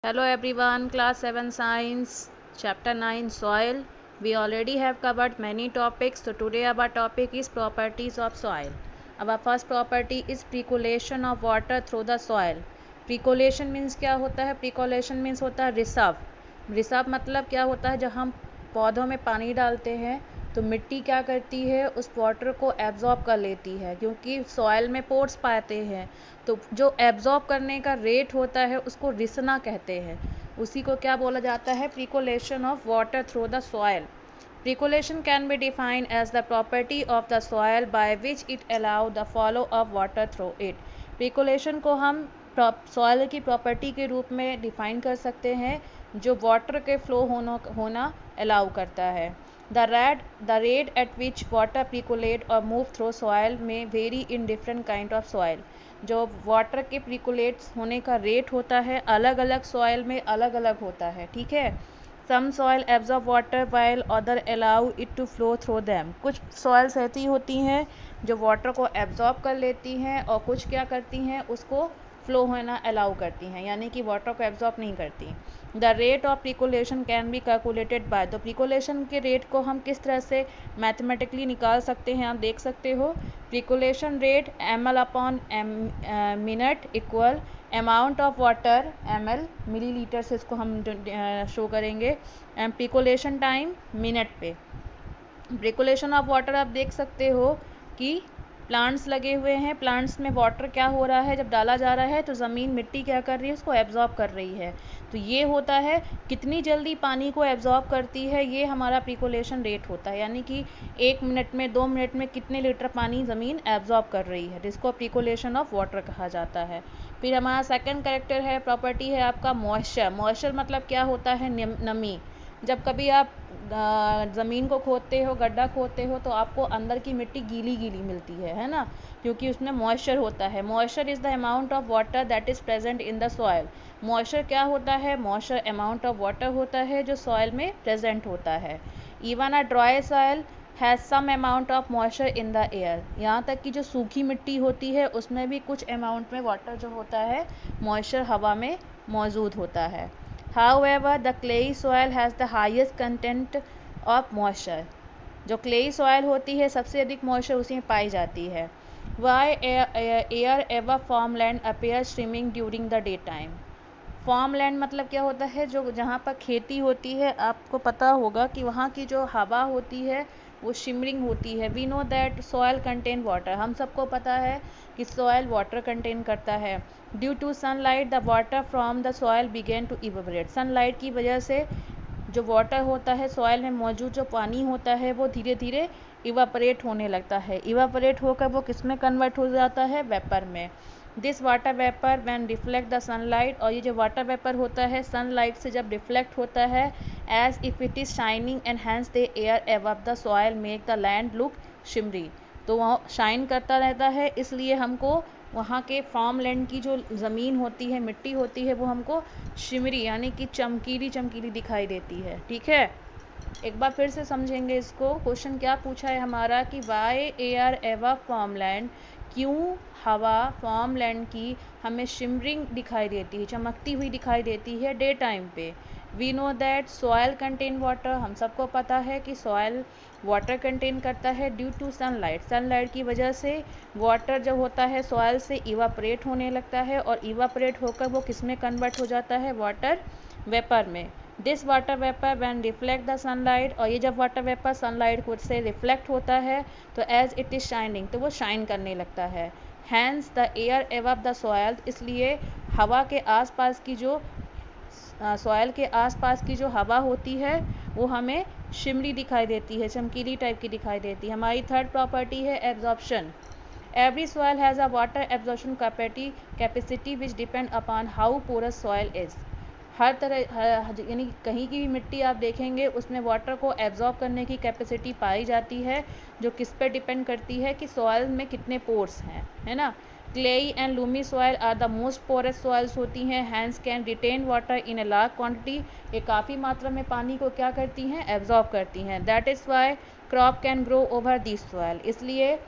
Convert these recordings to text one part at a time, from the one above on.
Hello everyone, class 7 science, chapter 9 soil. We already have covered many topics, so today our topic is properties of soil. Our first property is percolation of water through the soil. Percolation means क्या होता है? Percolation means होता है रिसाव. रिसाव मतलब क्या होता है? जब हम पौधों में पानी डालते हैं तो मिट्टी क्या करती है, उस वाटर को एब्जॉर्ब कर लेती है, क्योंकि सॉइल में पोर्स पाते हैं। तो जो एब्जॉर्ब करने का रेट होता है उसको रिसना कहते हैं। उसी को क्या बोला जाता है? Percolation of water through the soil. Percolation can be defined as the property of the soil by which it allow the flow of water through it. Percolation को हम सॉइल की प्रॉपर्टी के रूप में डिफाइन कर सकते हैं जो वाटर के फ्लो होना अलाउ करता है. The rate at which water percolate or move through soil may vary in different kind of soil. जो वाटर के प्रिकोलेट होने का रेट होता है अलग अलग सॉइल में अलग अलग होता है. ठीक है. Some soil absorb water while other allow it to flow through them. कुछ सॉइल्स ऐसी होती हैं जो वाटर को एब्जॉर्ब कर लेती हैं और कुछ क्या करती हैं, उसको फ्लो होना अलाउ करती हैं, यानी कि वाटर को एब्जॉर्ब नहीं करती. The rate of percolation can be calculated by. तो प्रिकोलेशन के रेट को हम किस तरह से मैथमेटिकली निकाल सकते हैं, आप देख सकते हो. Percolation rate ml upon minute equal amount of water ml millilitre से इसको हम शो करेंगे. एंड प्रिकोलेशन टाइम मिनट पे. प्रिकोलेशन ऑफ वाटर आप देख सकते हो कि प्लांट्स लगे हुए हैं, प्लांट्स में वाटर क्या हो रहा है, जब डाला जा रहा है तो ज़मीन मिट्टी क्या कर रही है, उसको एब्जॉर्ब कर रही है. तो ये होता है कितनी जल्दी पानी को एब्जॉर्ब करती है, ये हमारा प्रिकोलेशन रेट होता है, यानी कि 1 मिनट में 2 मिनट में कितने लीटर पानी ज़मीन एब्जॉर्ब कर रही है, जिसको प्रिकोलेशन ऑफ वाटर कहा जाता है. फिर हमारा सेकंड कैरेक्टर है, प्रॉपर्टी है आपका मॉइस्चर. मॉइस्चर मतलब क्या होता है? नमी. जब कभी आप ज़मीन को खोदते हो, गड्ढा खोदते हो, तो आपको अंदर की मिट्टी गीली गीली मिलती है ना, क्योंकि उसमें मॉइस्चर होता है. Moisture is the amount of water that is present in the soil. Moisture क्या होता है? मॉइस्चर अमाउंट ऑफ वाटर होता है जो सॉइल में प्रेजेंट होता है. Even a dry soil has some amount of moisture in the air. यहाँ तक कि जो सूखी मिट्टी होती है उसमें भी कुछ अमाउंट में वाटर जो होता है, मॉइस्चर हवा में मौजूद होता है. However, the clayey soil has the highest content of moisture. जो क्लेई सॉयल होती है सबसे अधिक मॉइस्चर उसी में पाई जाती है. Why air ever farmland appears streaming during the daytime. Farmland मतलब क्या होता है? जो जहाँ पर खेती होती है, आपको पता होगा कि वहाँ की जो हवा होती है वो शिमरिंग होती है. We know that soil contain water. हम सबको पता है कि सॉयल वाटर कंटेन करता है. Due to sunlight the water from the soil begin to evaporate. Sunlight की वजह से जो वाटर होता है, सॉयल में मौजूद जो पानी होता है, वो धीरे धीरे इवापोरेट होने लगता है. इवापोरेट होकर वो किस में कन्वर्ट हो जाता है? वेपर में. This water vapour when reflect the sunlight. और ये जो वाटर वेपर होता है सनलाइट से जब रिफ्लेक्ट होता है, as if it is shining and hence the air above the soil make the land look shimmery. तो वह शाइन करता रहता है, इसलिए हमको वहाँ के फार्म लैंड की जो ज़मीन होती है, मिट्टी होती है, वो हमको शिमरी यानी कि चमकीली चमकीली दिखाई देती है. ठीक है. एक बार फिर से समझेंगे इसको. क्वेश्चन क्या पूछा है हमारा कि वाई एयर एवर फार्मलैंड. क्यों हवा फार्मलैंड की हमें शिमरिंग दिखाई देती है, चमकती हुई दिखाई देती है डे टाइम पे. We know that soil contain water. हम सबको पता है कि सॉयल वाटर कंटेन करता है ड्यू टू सनलाइट. सनलाइट की वजह से वाटर जो होता है सॉयल से इवापोरेट होने लगता है और इवापोरेट होकर वो किस में कन्वर्ट हो जाता है? वाटर वेपर में. This water vapour when reflect the sunlight. और ये जब वाटर वेपर सनलाइट को से रिफ्लेक्ट होता है तो एज इट इज़ शाइनिंग, तो वो शाइन करने लगता है. Hence the air above the soil. इसलिए हवा के आसपास की जो सॉयल के आसपास की जो हवा होती है वो हमें शिमरी दिखाई देती है, चमकीली टाइप की दिखाई देती है. हमारी थर्ड प्रॉपर्टी है absorption. Every soil has a water absorption capacity which depend upon how porous soil is. हर तरह यानी कहीं की भी मिट्टी आप देखेंगे उसमें वाटर को एब्जॉर्ब करने की कैपेसिटी पाई जाती है, जो किस पे डिपेंड करती है कि सॉयल में कितने पोर्स हैं, है ना. Clayey and loamy soil are the most porous soils होती हैं. Hence can retain water in a large quantity. ये काफ़ी मात्रा में पानी को क्या करती हैं? एब्जॉर्ब करती हैं. That is why crop can grow over this soil. इसलिए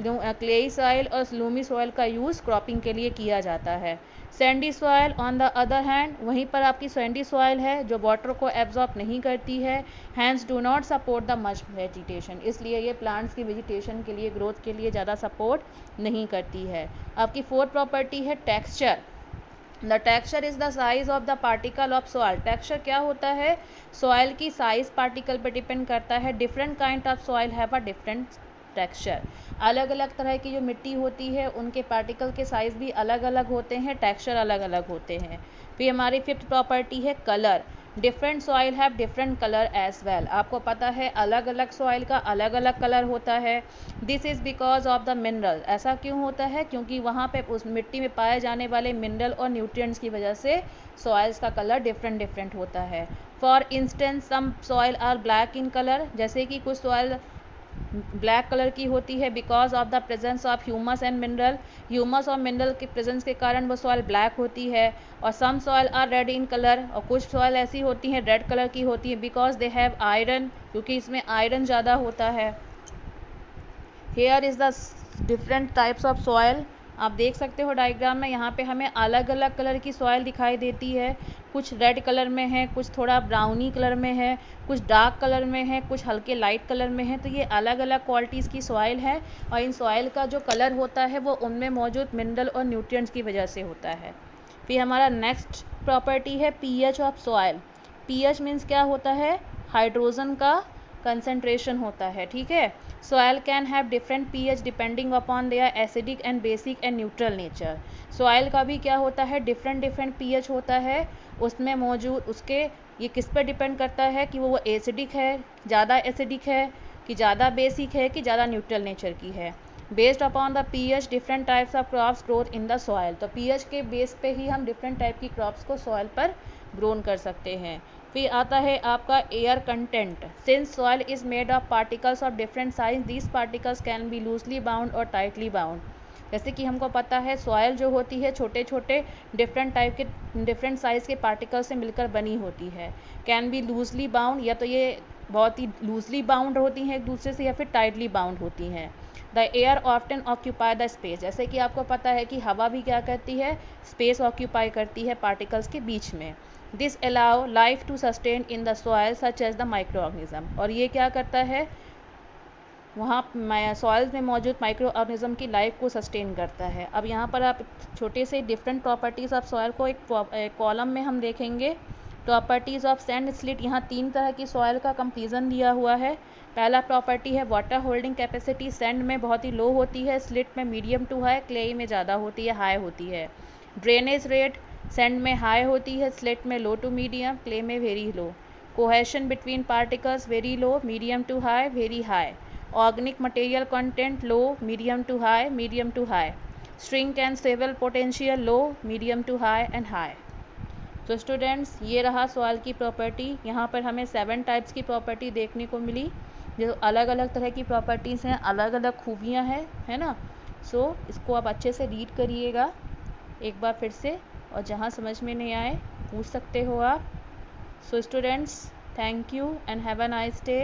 क्लेई सॉइल और लूमी सॉइल का यूज़ क्रॉपिंग के लिए किया जाता है। Sandy soil on the other hand, वहीं पर आपकी सैंडी सॉइल है जो वाटर को एब्जॉर्ब नहीं करती है, hence do not support the much vegetation, इसलिए ये प्लांट्स की वेजिटेशन के लिए, ग्रोथ के लिए ज़्यादा सपोर्ट नहीं करती है। आपकी फोर्थ प्रॉपर्टी है texture. The texture is the size of the particle of soil. Texture क्या होता है? सॉइल की साइज पार्टिकल पर डिपेंड करता है। Different kind of soil have a different texture. अलग अलग तरह की जो मिट्टी होती है उनके पार्टिकल के साइज भी अलग अलग होते हैं, टेक्सचर अलग अलग होते हैं। फिर हमारी फिफ्थ प्रॉपर्टी है colour. Different soil have different colour as well. आपको पता है अलग अलग सॉइल का अलग अलग कलर होता है। This is because of the mineral. ऐसा क्यों होता है? क्योंकि वहाँ पे उस मिट्टी में पाए जाने वाले मिनरल और न्यूट्रिएंट्स की वजह से सॉइल्स का कलर डिफरेंट डिफरेंट होता है। For instance some soil are black in colour, जैसे कि कुछ सॉइल ब्लैक कलर की होती है because of the presence of humus and mineral. Humus और मिनरल के प्रेजेंस के कारण वो सॉइल ब्लैक होती है। और some soil are red in colour, और कुछ सॉइल ऐसी होती हैं रेड कलर की होती है बिकॉज दे हैव आयरन, क्योंकि इसमें आयरन ज़्यादा होता है। Here is the different types of soil. आप देख सकते हो डायग्राम में, यहाँ पे हमें अलग अलग कलर की सॉइल दिखाई देती है। कुछ रेड कलर में है, कुछ थोड़ा ब्राउनी कलर में है, कुछ डार्क कलर में है, कुछ हल्के लाइट कलर में है। तो ये अलग अलग क्वालिटीज़ की सॉइल है और इन सॉइल का जो कलर होता है वो उनमें मौजूद मिनरल और न्यूट्रिएंट्स की वजह से होता है। फिर हमारा नेक्स्ट प्रॉपर्टी है pH of soil. PH means क्या होता है? हाइड्रोजन का कंसंट्रेशन होता है, ठीक है। Soil can have different pH depending upon their acidic and basic and neutral nature. Soil का भी क्या होता है? डिफरेंट डिफरेंट पीएच होता है उसमें मौजूद। उसके ये किस पर डिपेंड करता है कि वो एसिडिक है, ज़्यादा एसिडिक है, कि ज़्यादा बेसिक है, कि ज़्यादा न्यूट्रल नेचर की है। Based upon the pH different types of crops growth in the soil. तो पीएच के बेस पे ही हम डिफरेंट टाइप की क्रॉप्स को सॉइल पर ग्रोन कर सकते हैं। फिर आता है आपका air content. Since soil is made of particles of different size, these particles can be loosely bound और टाइटली बाउंड। जैसे कि हमको पता है सॉइल जो होती है छोटे छोटे डिफरेंट टाइप के डिफरेंट साइज के पार्टिकल से मिलकर बनी होती है। कैन बी लूजली बाउंड, या तो ये बहुत ही लूजली बाउंड होती हैं एक दूसरे से, या फिर टाइटली बाउंड होती हैं। The air often occupy the space. जैसे कि आपको पता है कि हवा भी क्या करती है? स्पेस ऑक्यूपाई करती है पार्टिकल्स के बीच में। This allow life to sustain in the soil such as the microorganism. और ये क्या करता है? वहाँ सॉइल्स में मौजूद माइक्रो ऑर्गेनिज्म की लाइफ को सस्टेन करता है। अब यहाँ पर आप छोटे से डिफरेंट प्रॉपर्टीज़ ऑफ सॉइल को एक कॉलम में हम देखेंगे। Properties of sand slit. यहाँ 3 तरह की सॉइल का कंपेरिजन दिया हुआ है। पहला प्रॉपर्टी है वाटर होल्डिंग कैपेसिटी। सैंड में बहुत ही लो होती है, स्लिट में मीडियम टू हाई, क्ले में ज़्यादा होती है, हाई होती है। Drainage rate. सैंड में हाई होती है, स्लिट में लो टू मीडियम, क्ले में very low. Cohesion between particles very low, medium to high, very high. Organic material content low, medium to high, medium to high. String and stable potential low, medium to high and high. तो students, ये रहा soil की property. यहाँ पर हमें 7 types की property देखने को मिली, जो अलग अलग तरह की प्रॉपर्टीज़ हैं, अलग अलग खूबियाँ हैं, है ना। सो इसको आप अच्छे से रीड करिएगा एक बार फिर से, और जहाँ समझ में नहीं आए पूछ सकते हो आप। So students, thank you and have a nice day.